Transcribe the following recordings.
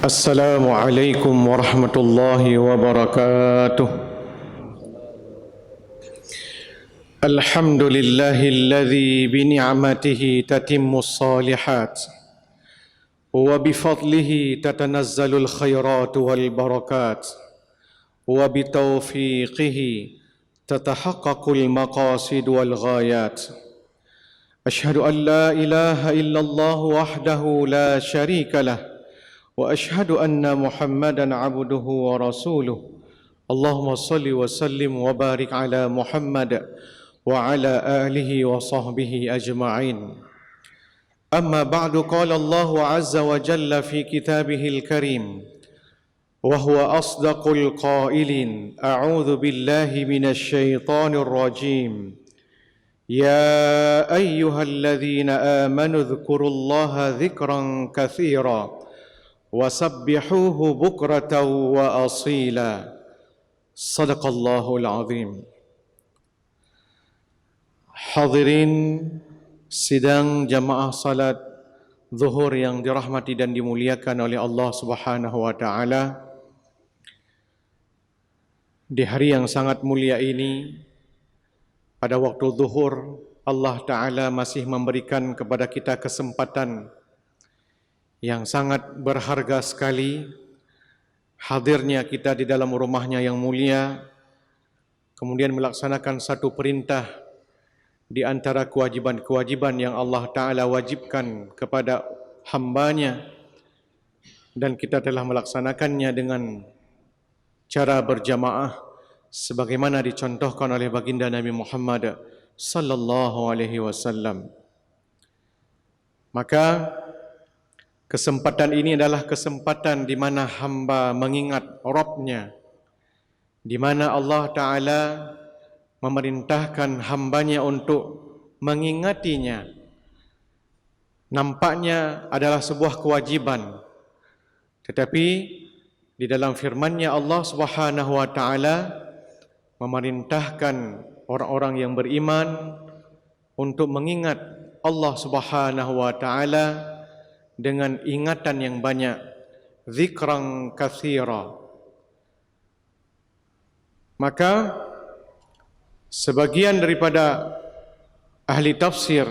السلام عليكم ورحمة الله وبركاته. الحمد لله الذي بنعمته تتم الصالحات وبفضله تتنزل الخيرات والبركات وبتوفيقه تتحقق المقاصد والغايات. أشهد أن لا إله إلا الله وحده لا شريك له وأشهد أن محمدًا عبده ورسوله. اللهم صل وسلم وبارك على محمد وعلى آله وصحبه أجمعين. أما بعد، قال الله عز وجل في كتابه الكريم وهو أصدق القائلين: أعوذ بالله من الشيطان الرجيم. يا أيها الذين آمنوا اذكروا الله ذكرا كثيرا وسبحوه بكرة وأصيلا. صدق الله العظيم. Hadirin sidang jamaah salat zuhur yang dirahmati dan dimuliakan oleh Allah Subhanahu wa taala. Di hari yang sangat mulia ini, pada waktu zuhur, Allah taala masih memberikan kepada kita kesempatan yang sangat berharga sekali, hadirnya kita di dalam rumahnya yang mulia, kemudian melaksanakan satu perintah di antara kewajiban-kewajiban yang Allah Ta'ala wajibkan kepada hambanya, dan kita telah melaksanakannya dengan cara berjamaah sebagaimana dicontohkan oleh baginda Nabi Muhammad sallallahu alaihi wasallam. Maka kesempatan ini adalah kesempatan di mana hamba mengingat Rabb-Nya, di mana Allah Ta'ala memerintahkan hambanya untuk mengingatinya. Nampaknya adalah sebuah kewajiban, tetapi di dalam firman-Nya Allah Subhanahu wa taala memerintahkan orang-orang yang beriman untuk mengingat Allah Subhanahu wa taala dengan ingatan yang banyak, zikran katsira. Maka sebagian daripada ahli tafsir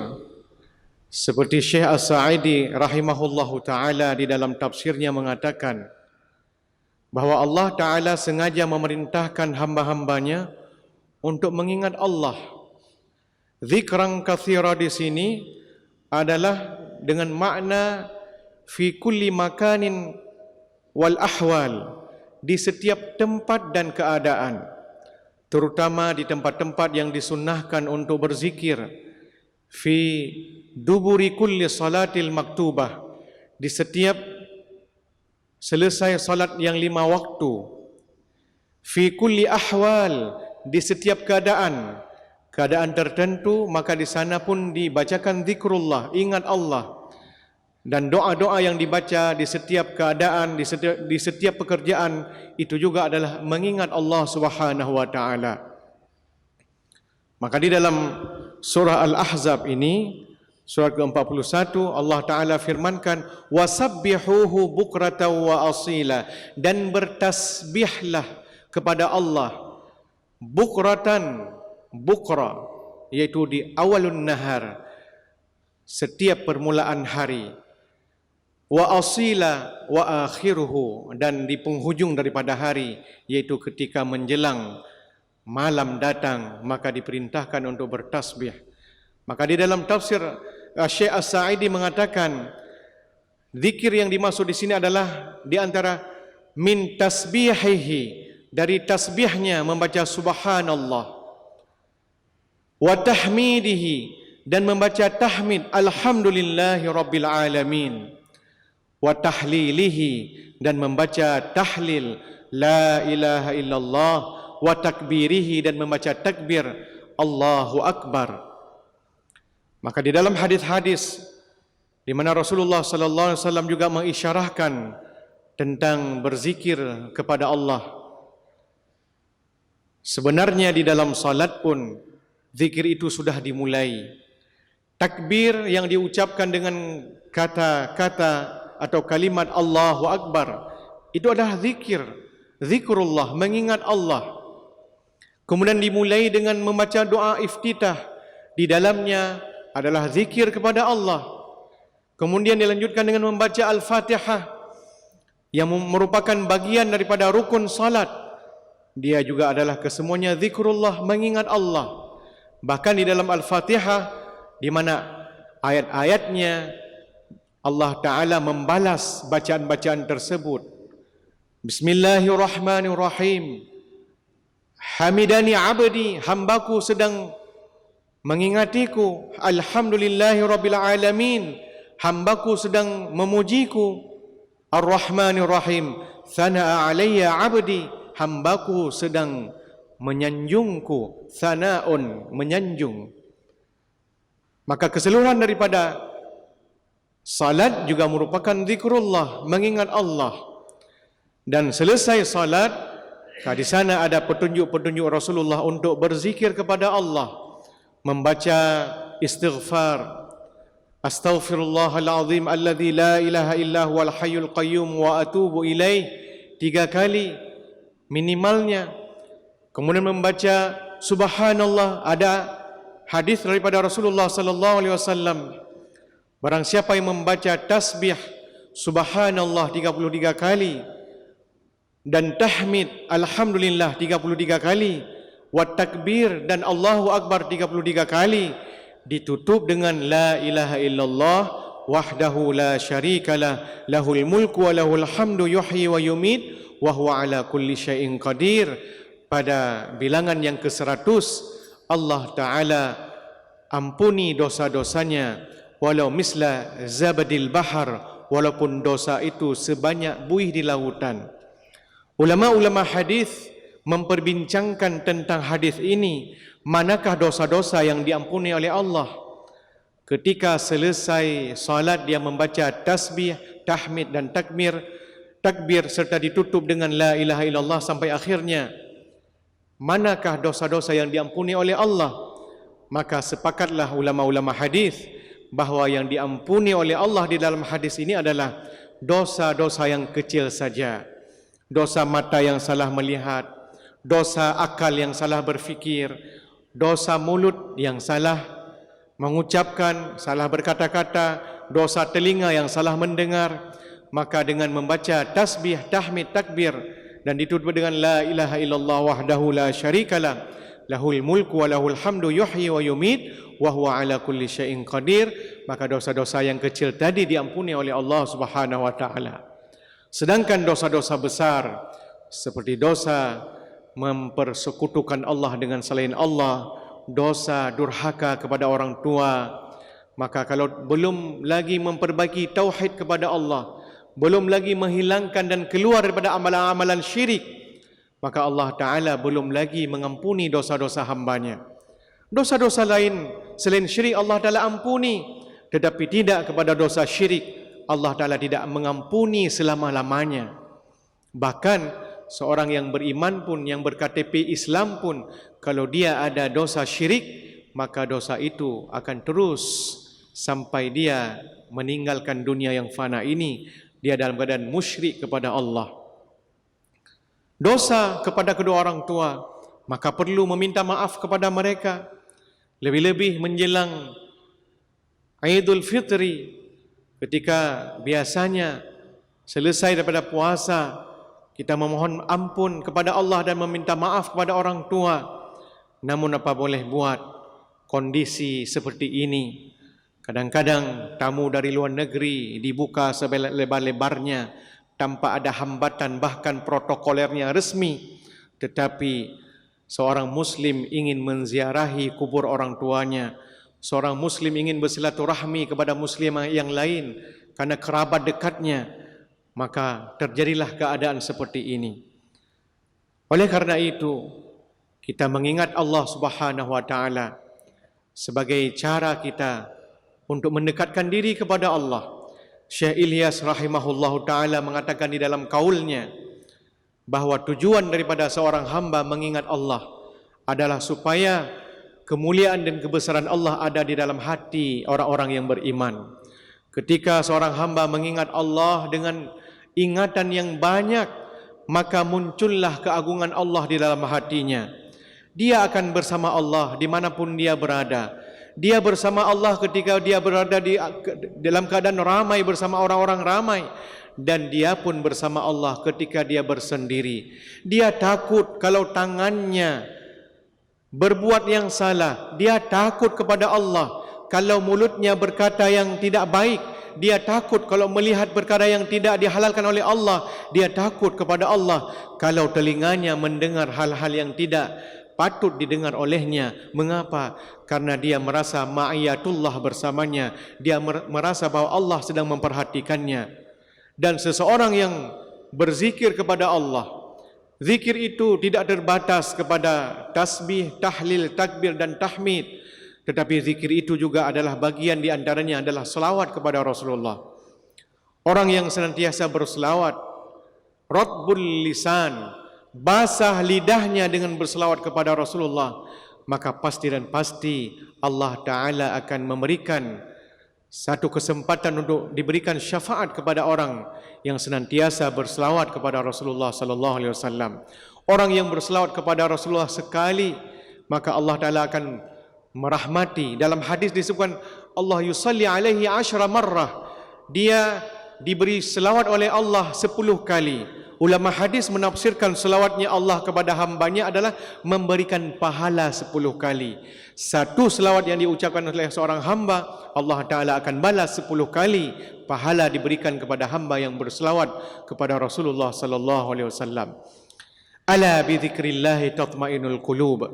seperti Syekh As-Sa'idi rahimahullahu taala di dalam tafsirnya mengatakan bahwa Allah taala sengaja memerintahkan hamba-hambanya untuk mengingat Allah. Zikran katsira di sini adalah dengan makna fi kulli makanin wal ahwal, di setiap tempat dan keadaan, terutama di tempat-tempat yang disunnahkan untuk berzikir, fi duburi kulli salatil maktubah, di setiap selesai salat yang 5 waktu, fi kulli ahwal, di setiap keadaan tertentu, maka di sana pun dibacakan zikrullah, ingat Allah. Dan doa-doa yang dibaca di setiap keadaan, di setiap pekerjaan, itu juga adalah mengingat Allah Subhanahu wa taala. Maka di dalam surah Al-Ahzab ini, surah ke-41, Allah taala firmankan wasabbihuhu bukratan wa asila, dan bertasbihlah kepada Allah bukratan, bukra yaitu di awalun nahar, setiap permulaan hari, wa asila wa akhiruhu, dan di penghujung daripada hari, yaitu ketika menjelang malam datang, maka diperintahkan untuk bertasbih. Maka di dalam tafsir Syekh As-Sa'idi mengatakan zikir yang dimaksud di sini adalah di antara min tasbihihi, dari tasbihnya membaca subhanallah, wa tahmidihi, dan membaca tahmid alhamdulillahi rabbil alamin, wa tahlilihi, dan membaca tahlil la ilaha illallah, wa takbirihi, dan membaca takbir Allahu akbar. Maka di dalam hadis-hadis di mana Rasulullah sallallahu alaihi wasallam juga mengisyarahkan tentang berzikir kepada Allah. Sebenarnya di dalam salat pun zikir itu sudah dimulai. Takbir yang diucapkan dengan kata-kata atau kalimat Allahu Akbar. Itu adalah zikir, zikrullah, mengingat Allah. Kemudian dimulai dengan membaca doa iftitah. Di dalamnya adalah zikir kepada Allah. Kemudian dilanjutkan dengan membaca Al-Fatihah yang merupakan bagian daripada rukun salat. Dia juga adalah kesemuanya zikrullah, mengingat Allah. Bahkan di dalam Al-Fatihah, di mana ayat-ayatnya Allah Ta'ala membalas bacaan-bacaan tersebut. Bismillahirrahmanirrahim. Hamidani abdi, hambaku sedang mengingatiku. Alhamdulillahirabbil alamin, hambaku sedang memujiku. Ar-Rahmanir-Rahim, thana'a alayya abdi, hambaku sedang menyanjungku. Thana'un, menyanjung. Maka keseluruhan daripada salat juga merupakan zikrullah, mengingat Allah. Dan selesai salat, di sana ada petunjuk-petunjuk Rasulullah untuk berzikir kepada Allah, membaca istighfar. Astaghfirullahalazim alladzi la ilaha illa huwal hayyul qayyum wa atubu ilaih 3 kali minimalnya. Kemudian membaca subhanallah. Ada hadis daripada Rasulullah sallallahu alaihi wasallam, barang siapa yang membaca tasbih subhanallah 33 kali dan tahmid alhamdulillah 33 kali, wa takbir dan Allahu Akbar 33 kali, ditutup dengan la ilaha illallah wahdahu la syarikalah lahul mulku wa lahul hamdu yuhyi wa yumit wa huwa ala kulli syai'in qadir. Pada bilangan yang ke-100, Allah Ta'ala ampuni dosa-dosanya walau misla zabadil bahar, walaupun dosa itu sebanyak buih di lautan. Ulama-ulama hadis memperbincangkan tentang hadis ini, manakah dosa-dosa yang diampuni oleh Allah. Ketika selesai salat, dia membaca tasbih, tahmid dan takbir serta ditutup dengan la ilaha illallah sampai akhirnya. Manakah dosa-dosa yang diampuni oleh Allah? Maka sepakatlah ulama-ulama hadis bahawa yang diampuni oleh Allah di dalam hadis ini adalah dosa-dosa yang kecil saja. Dosa mata yang salah melihat, dosa akal yang salah berfikir, dosa mulut yang salah mengucapkan, salah berkata-kata, dosa telinga yang salah mendengar. Maka dengan membaca tasbih, tahmid, takbir dan ditutup dengan la ilaha illallah wahdahu la syarikalah lahul mulku wa lahul hamdu yuhyi wa yumit wa huwa ala kulli syai'in qadir, maka dosa-dosa yang kecil tadi diampuni oleh Allah Subhanahu wa taala. Sedangkan dosa-dosa besar seperti dosa mempersekutukan Allah dengan selain Allah, dosa durhaka kepada orang tua, maka kalau belum lagi memperbaiki tauhid kepada Allah, belum lagi menghilangkan dan keluar daripada amalan-amalan syirik, maka Allah Ta'ala belum lagi mengampuni dosa-dosa hambanya. Dosa-dosa lain selain syirik Allah Ta'ala ampuni, tetapi tidak kepada dosa syirik. Allah Ta'ala tidak mengampuni selama-lamanya. Bahkan seorang yang beriman pun, yang berKTP Islam pun, kalau dia ada dosa syirik, maka dosa itu akan terus sampai dia meninggalkan dunia yang fana ini. Dia dalam keadaan musyrik kepada Allah. Dosa kepada kedua orang tua, maka perlu meminta maaf kepada mereka. Lebih-lebih menjelang Idul Fitri, ketika biasanya selesai daripada puasa, kita memohon ampun kepada Allah dan meminta maaf kepada orang tua. Namun apa boleh buat, kondisi seperti ini, kadang-kadang tamu dari luar negeri dibuka selebar-lebarnya tanpa ada hambatan, bahkan protokolernya resmi. Tetapi seorang muslim ingin menziarahi kubur orang tuanya, seorang muslim ingin bersilaturahmi kepada muslim yang lain karena kerabat dekatnya, maka terjadilah keadaan seperti ini. Oleh karena itu, kita mengingat Allah Subhanahu wa taala sebagai cara kita untuk mendekatkan diri kepada Allah. Syekh Ilyas rahimahullahu ta'ala mengatakan di dalam kaulnya bahawa tujuan daripada seorang hamba mengingat Allah adalah supaya kemuliaan dan kebesaran Allah ada di dalam hati orang-orang yang beriman. Ketika seorang hamba mengingat Allah dengan ingatan yang banyak, maka muncullah keagungan Allah di dalam hatinya. Dia akan bersama Allah dimanapun dia berada. Dia bersama Allah ketika dia berada dalam keadaan ramai bersama orang-orang ramai. Dan dia pun bersama Allah ketika dia bersendiri. Dia takut kalau tangannya berbuat yang salah. Dia takut kepada Allah kalau mulutnya berkata yang tidak baik. Dia takut kalau melihat perkara yang tidak dihalalkan oleh Allah. Dia takut kepada Allah kalau telinganya mendengar hal-hal yang tidak patut didengar olehnya. Mengapa? Karena dia merasa ma'iyatullah bersamanya. Dia merasa bahwa Allah sedang memperhatikannya. Dan seseorang yang berzikir kepada Allah, zikir itu tidak terbatas kepada tasbih, tahlil, takbir dan tahmid. Tetapi zikir itu juga adalah bagian di antaranya adalah selawat kepada Rasulullah. Orang yang senantiasa berselawat, ratbul lisan, basah lidahnya dengan berselawat kepada Rasulullah, maka pasti dan pasti Allah Ta'ala akan memberikan satu kesempatan untuk diberikan syafaat kepada orang yang senantiasa berselawat kepada Rasulullah sallallahu alaihi wasallam. Orang yang berselawat kepada Rasulullah sekali, maka Allah Ta'ala akan merahmati. Dalam hadis disebutkan Allah yusalli alaihi 10 marrah. Dia diberi selawat oleh Allah 10 kali. Ulama hadis menafsirkan selawatnya Allah kepada hambanya adalah memberikan pahala 10 kali. Satu selawat yang diucapkan oleh seorang hamba, Allah Ta'ala akan balas 10 kali pahala diberikan kepada hamba yang berselawat kepada Rasulullah sallallahu alaihi wasallam. Ala bi dzikrillah tatma'innul qulub.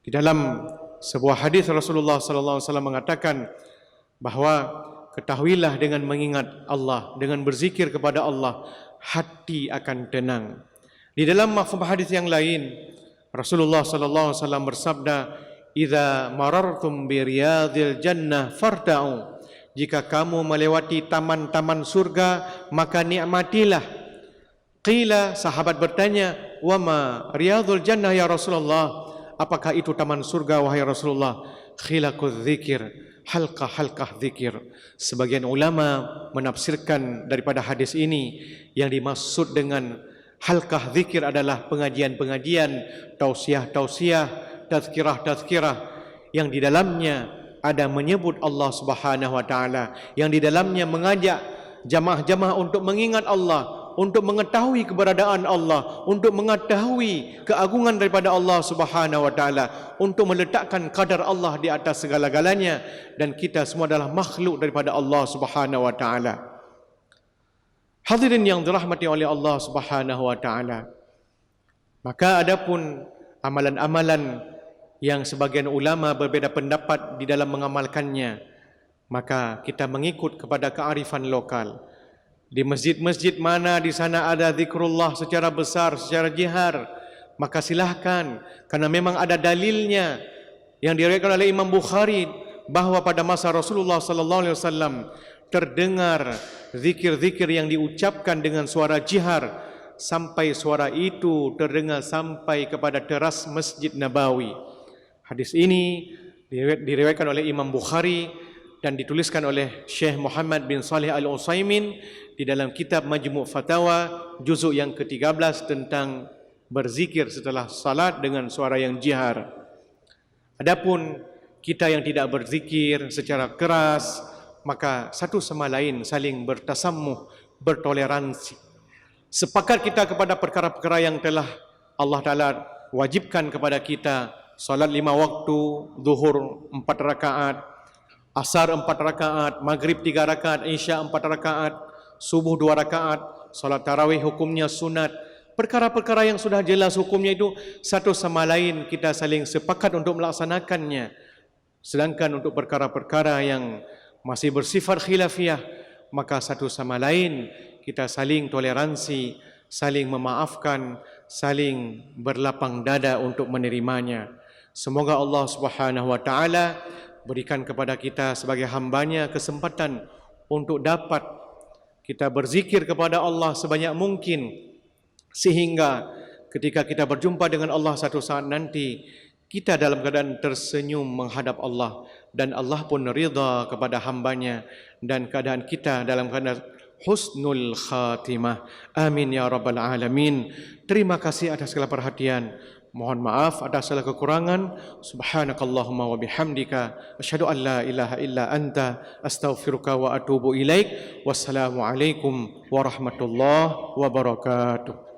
Di dalam sebuah hadis Rasulullah sallallahu alaihi wasallam mengatakan bahawa ketahuilah dengan mengingat Allah, dengan berzikir kepada Allah, hati akan tenang. Di dalam mafhum hadis yang lain, Rasulullah sallallahu alaihi wasallam bersabda, "Idza marartum bi riyadil jannah farta'u." Jika kamu melewati taman-taman surga, maka nikmatilah. Qila, sahabat bertanya, "Wa ma riyadul jannah ya Rasulullah?" Apakah itu taman surga wahai Rasulullah? Khilaquz zikir, halqah-halqah zikir. Sebagian ulama menafsirkan daripada hadis ini yang dimaksud dengan halqah zikir adalah pengajian-pengajian, tausiah-tausiah, tazkirah-tazkirah yang di dalamnya ada menyebut Allah Subhanahu wa taala, yang di dalamnya mengajak jamaah-jamaah untuk mengingat Allah, untuk mengetahui keberadaan Allah, untuk mengetahui keagungan daripada Allah Subhanahu wa taala, untuk meletakkan kadar Allah di atas segala-galanya, dan kita semua adalah makhluk daripada Allah Subhanahu wa taala. Hadirin yang dirahmati oleh Allah Subhanahu wa taala, maka adapun amalan-amalan yang sebagian ulama berbeza pendapat di dalam mengamalkannya, maka kita mengikut kepada kearifan lokal. Di masjid-masjid mana di sana ada zikrullah secara besar, secara jihar, maka silahkan, karena memang ada dalilnya yang diriwayatkan oleh Imam Bukhari bahawa pada masa Rasulullah sallallahu alaihi wasallam terdengar zikir-zikir yang diucapkan dengan suara jihar sampai suara itu terdengar sampai kepada teras Masjid Nabawi. Hadis ini diriwayatkan oleh Imam Bukhari dan dituliskan oleh Syekh Muhammad bin Salih Al-Utsaimin di dalam kitab Majmu' Fatawa juzuk yang ke-13 tentang berzikir setelah salat dengan suara yang jihar. Adapun kita yang tidak berzikir secara keras, maka satu sama lain saling bertasammuh, bertoleransi. Sepakat kita kepada perkara-perkara yang telah Allah Ta'ala wajibkan kepada kita. Salat 5 waktu, zuhur 4 rakaat, asar 4 rakaat, maghrib 3 rakaat, isya 4 rakaat, subuh 2 rakaat, salat tarawih hukumnya sunat. Perkara-perkara yang sudah jelas hukumnya itu satu sama lain kita saling sepakat untuk melaksanakannya. Sedangkan untuk perkara-perkara yang masih bersifat khilafiyah, maka satu sama lain kita saling toleransi, saling memaafkan, saling berlapang dada untuk menerimanya. Semoga Allah Subhanahu wa taala berikan kepada kita sebagai hambanya kesempatan untuk dapat kita berzikir kepada Allah sebanyak mungkin, sehingga ketika kita berjumpa dengan Allah satu saat nanti, kita dalam keadaan tersenyum menghadap Allah, dan Allah pun ridha kepada hambanya, dan keadaan kita dalam keadaan husnul khatimah. Amin ya rabbal alamin. Terima kasih atas segala perhatian. Mohon maaf atas segala kekurangan. Subhanakallahumma wa bihamdika asyhadu an la ilaha illa anta astaghfiruka wa atubu ilaik. Wassalamualaikum warahmatullahi wabarakatuh.